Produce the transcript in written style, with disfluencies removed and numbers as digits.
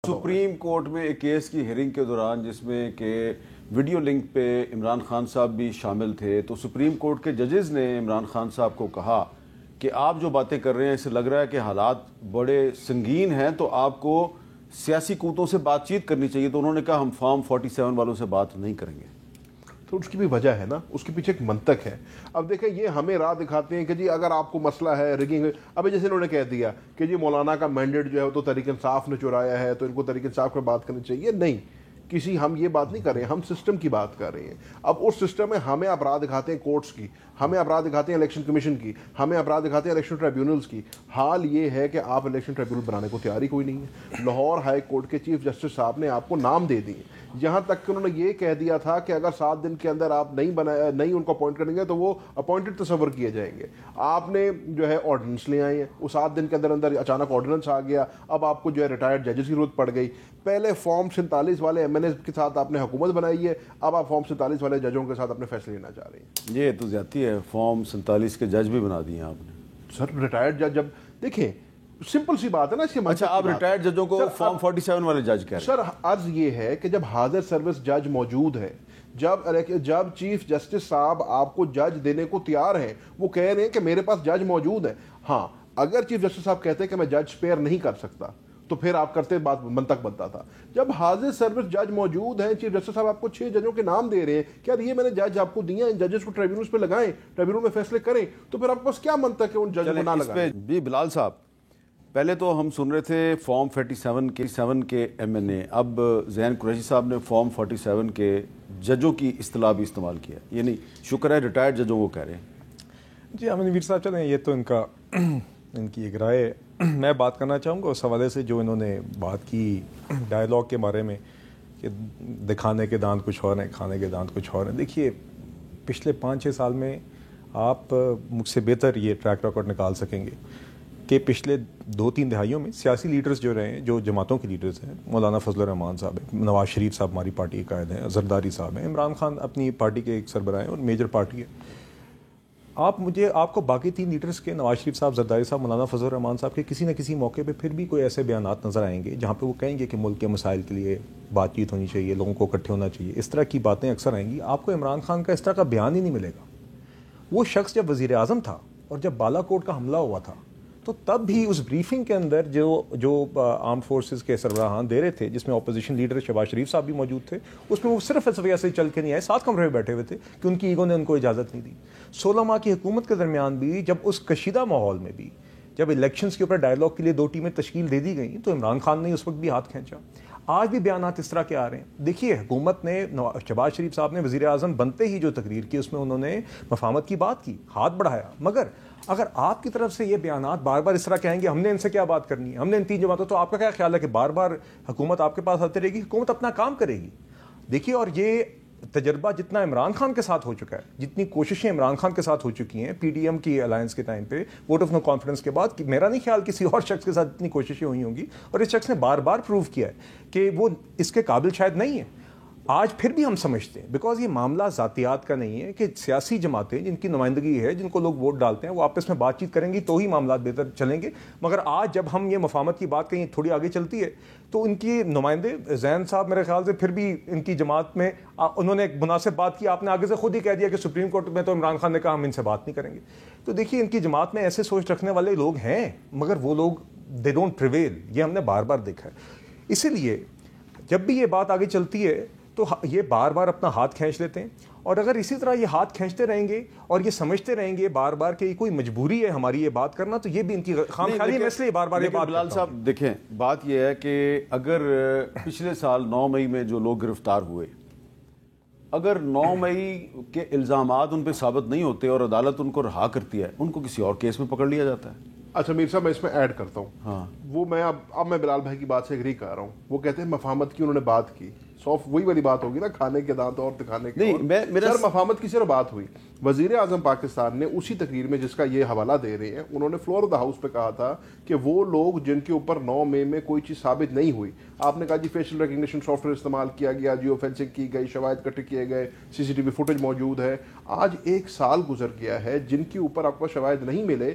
Supreme court میں ایک case کی ہیئرنگ کے دوران جس میں کہ ویڈیو لنک پہ عمران خان صاحب بھی شامل تھے، تو سپریم کورٹ کے ججز نے عمران خان صاحب کو کہا کہ آپ جو باتیں کر رہے ہیں اس سے لگ رہا ہے کہ حالات بڑے سنگین ہیں، تو آپ کو سیاسی قوتوں سے بات چیت کرنی چاہیے۔ تو انہوں نے کہا ہم فارم 47 والوں سے بات نہیں کریں گے۔ تو اس کی بھی وجہ ہے نا، اس کے پیچھے ایک منطق ہے۔ اب دیکھیں یہ ہمیں راہ دکھاتے ہیں کہ جی اگر آپ کو مسئلہ ہے ریگنگ، ابھی جیسے انہوں نے کہہ دیا کہ جی مولانا کا مینڈیٹ جو ہے وہ تو تحریک انصاف نے چرایا ہے تو ان کو تحریک انصاف پر بات کرنی چاہیے۔ نہیں، کسی ہم یہ بات نہیں کر رہے ہیں، ہم سسٹم کی بات کر رہے ہیں۔ اب اس سسٹم میں ہمیں اپراہ دکھاتے ہیں کورٹس کی، ہمیں اپراہ دکھاتے ہیں الیکشن کمیشن کی، ہمیں اپراہ دکھاتے ہیں الیکشن ٹریبیونلز کی۔ حال یہ ہے کہ آپ الیکشن ٹریبیونل بنانے کو تیاری کوئی نہیں ہے۔ لاہور ہائی کورٹ کے چیف جسٹس صاحب نے آپ کو نام دے دیے، یہاں تک کہ انہوں نے یہ کہہ دیا تھا کہ اگر 7 دن کے اندر آپ نہیں ان کو اپوائنٹ کریں گے تو وہ اپوائنٹڈ تصور کیے جائیں گے۔ آپ نے جو ہے آرڈیننس لے آئے ہیں، وہ 7 دن کے اندر اچانک آرڈیننس آ گیا۔ اب آپ کو جو ہے ریٹائرڈ ججز کی ضرورت پڑ گئی۔ پہلے فارم 47 والے ایم این اے کے ساتھ آپ نے حکومت بنائی ہے، اب آپ فارم 47 والے ججوں کے ساتھ اپنے فیصلے لینا چاہ رہے ہیں۔ یہ تو زیادتی ہے، فارم 47 کے جج بھی بنا دیے آپ نے۔ سر ریٹائرڈ جج، جب دیکھیں سمپل سی بات ہے نا، اس کے اچھا آپ ریٹائرڈ ججوں کو فارم 47 والے جج کہہ رہے ہیں؟ سر عرض یہ ہے کہ جب حاضر سروس جج موجود ہے، جب چیف جسٹس صاحب آپ کو جج دینے کو تیار ہیں، وہ کہہ رہے ہیں کہ میرے پاس جج موجود ہے۔ ہاں اگر چیف جسٹس صاحب کہتے ہیں کہ میں جج سپیئر نہیں کر سکتا تو پھر آپ کرتے بات منطق بنتا تھا۔ جب حاضر سروس جج موجود ہیں، چیف جسٹس صاحب آپ کو 6 ججوں کے نام دے رہے ہیں کہ یار یہ میں نے جج آپ کو دیا، ان ججز کو ٹریبیونلز پہ لگائیں، ٹریبیونل میں فیصلے کریں، تو پھر آپ کے پاس کیا منطق ہے ان ججوں کو نہ لگائیں؟ جی بلال صاحب، پہلے تو ہم سن رہے تھے فارم 47 کے ایم این اے، اب زین قریشی صاحب نے فارم 47 کے ججوں کی اصطلاح بھی استعمال کیا، یہ نہیں شکر ہے ریٹائرڈ ججوں کو کہہ رہے ہیں۔ جی امن ویر صاحب چلیں، یہ تو ان کی ایک رائے ہے۔ میں بات کرنا چاہوں گا اس حوالے سے جو انہوں نے بات کی ڈائلاگ کے بارے میں کہ دکھانے کے دانت کچھ اور ہیں، کھانے کے دانت کچھ اور ہیں۔ دیکھیے پچھلے 5-6 سال میں آپ مجھ سے بہتر یہ ٹریک ریکارڈ نکال سکیں گے کہ پچھلے 2-3 دہائیوں میں سیاسی لیڈرز جو رہے ہیں، جو جماعتوں کے لیڈرز ہیں، مولانا فضل الرحمان صاحب ہیں، نواز شریف صاحب ہماری پارٹی کے قائد ہیں، زرداری صاحب ہیں، عمران خان اپنی پارٹی کے ایک سربراہ ہیں اور میجر پارٹی ہے۔ آپ کو باقی 3 لیڈرز کے، نواز شریف صاحب، زرداری صاحب، مولانا فضل الرحمان صاحب کے کسی نہ کسی موقع پہ پھر بھی کوئی ایسے بیانات نظر آئیں گے جہاں پہ وہ کہیں گے کہ ملک کے مسائل کے لیے بات چیت ہونی چاہیے، لوگوں کو اکٹھے ہونا چاہیے، اس طرح کی باتیں اکثر آئیں گی۔ آپ کو عمران خان کا اس طرح کا بیان ہی نہیں ملے گا۔ وہ شخص جب وزیر اعظم تھا اور جب بالا کوٹ کا حملہ ہوا تھا تو تب بھی اس بریفنگ کے اندر جو آرمڈ فورسز کے سربراہان دے رہے تھے، جس میں اپوزیشن لیڈر شہباز شریف صاحب بھی موجود تھے، اس میں وہ صرف اس وجہ سے چل کے نہیں آئے، 7 کمرے میں بیٹھے ہوئے تھے کہ ان کی ایگو نے ان کو اجازت نہیں دی۔ 16 ماہ کی حکومت کے درمیان بھی جب اس کشیدہ ماحول میں بھی جب الیکشنز کے اوپر ڈائلاگ کے لیے 2 ٹیمیں تشکیل دے دی گئیں تو عمران خان نے اس وقت بھی ہاتھ کھینچا۔ آج بھی بیانات اس طرح کے آ رہے ہیں۔ دیکھیے حکومت نے، شہباز شریف صاحب نے وزیر اعظم بنتے ہی جو تقریر کی اس میں انہوں نے مفاہمت کی بات کی، ہاتھ بڑھایا، مگر اگر آپ کی طرف سے یہ بیانات بار بار اس طرح کہیں گے ہم نے ان سے کیا بات کرنی ہے، ہم نے ان 3 جماعتوں، تو آپ کا کیا خیال ہے کہ بار بار حکومت آپ کے پاس آتی رہے گی؟ حکومت اپنا کام کرے گی۔ دیکھیے اور یہ تجربہ جتنا عمران خان کے ساتھ ہو چکا ہے، جتنی کوششیں عمران خان کے ساتھ ہو چکی ہیں پی ڈی ایم کی الائنس کے ٹائم پہ ووٹ آف نو کانفیڈنس کے بعد، میرا نہیں خیال کسی اور شخص کے ساتھ اتنی کوششیں ہوئی ہوں گی، اور اس شخص نے بار بار پروو کیا ہے کہ وہ اس کے قابل شاید نہیں ہے۔ آج پھر بھی ہم سمجھتے ہیں، بیکاز یہ معاملہ ذاتیات کا نہیں ہے، کہ سیاسی جماعتیں جن کی نمائندگی ہے، جن کو لوگ ووٹ ڈالتے ہیں، وہ آپس میں بات چیت کریں گی تو ہی معاملات بہتر چلیں گے۔ مگر آج جب ہم یہ مفاہمت کی بات کہیں تھوڑی آگے چلتی ہے تو ان کی نمائندے زین صاحب میرے خیال سے پھر بھی ان کی جماعت میں انہوں نے ایک مناسب بات کی، آپ نے آگے سے خود ہی کہہ دیا کہ سپریم کورٹ میں تو عمران خان نے کہا ہم ان سے بات نہیں کریں گے۔ تو دیکھیے ان کی جماعت میں ایسے سوچ رکھنے والے لوگ ہیں، مگر وہ لوگ دے ڈونٹ پریویل، یہ ہم نے بار بار دیکھا ہے۔ اسی لیے جب بھی یہ بات آگے چلتی ہے تو یہ بار بار اپنا ہاتھ کھینچ لیتے ہیں، اور اگر اسی طرح یہ ہاتھ کھینچتے رہیں گے اور یہ سمجھتے رہیں گے بار بار کہ کوئی مجبوری ہے ہماری یہ بات کرنا، تو یہ بھی ان کی خام خیالی ہے، اس لیے بار بار یہ بات۔ بلال صاحب دیکھیں، بات یہ ہے کہ اگر پچھلے سال 9 مئی میں جو لوگ گرفتار ہوئے، اگر 9 مئی کے الزامات ان پہ ثابت نہیں ہوتے اور عدالت ان کو رہا کرتی ہے، ان کو کسی اور کیس میں پکڑ لیا جاتا ہے۔ اچھا میر صاحب میں اس میں ایڈ کرتا ہوں، ہاں وہ میں اب میں بلال بھائی کی بات سے ایگری کر رہا ہوں۔ وہ کہتے ہیں مفاہمت کی انہوں نے بات کی، وہی والی بات ہوگی نا، کھانے کے دانت اور دکھانے کے اور۔ سر مفاہمت کی صرف بات ہوئی، وزیر اعظم پاکستان نے اسی تقریر میں جس کا یہ حوالہ دے رہے ہیں، انہوں نے فلور آف دا ہاؤس پہ کہا تھا کہ وہ لوگ جن کے اوپر 9 مئی میں کوئی چیز ثابت نہیں ہوئی، آپ نے کہا جی فیشل ریکگنیشن سافٹ ویئر استعمال کیا گیا، جیو فینسنگ کی گئی، شواہد اکٹھے کیے گئے، CCTV فوٹیج موجود ہے۔ آج 1 سال گزر گیا ہے جن کے اوپر آپ کو شواہد نہیں ملے،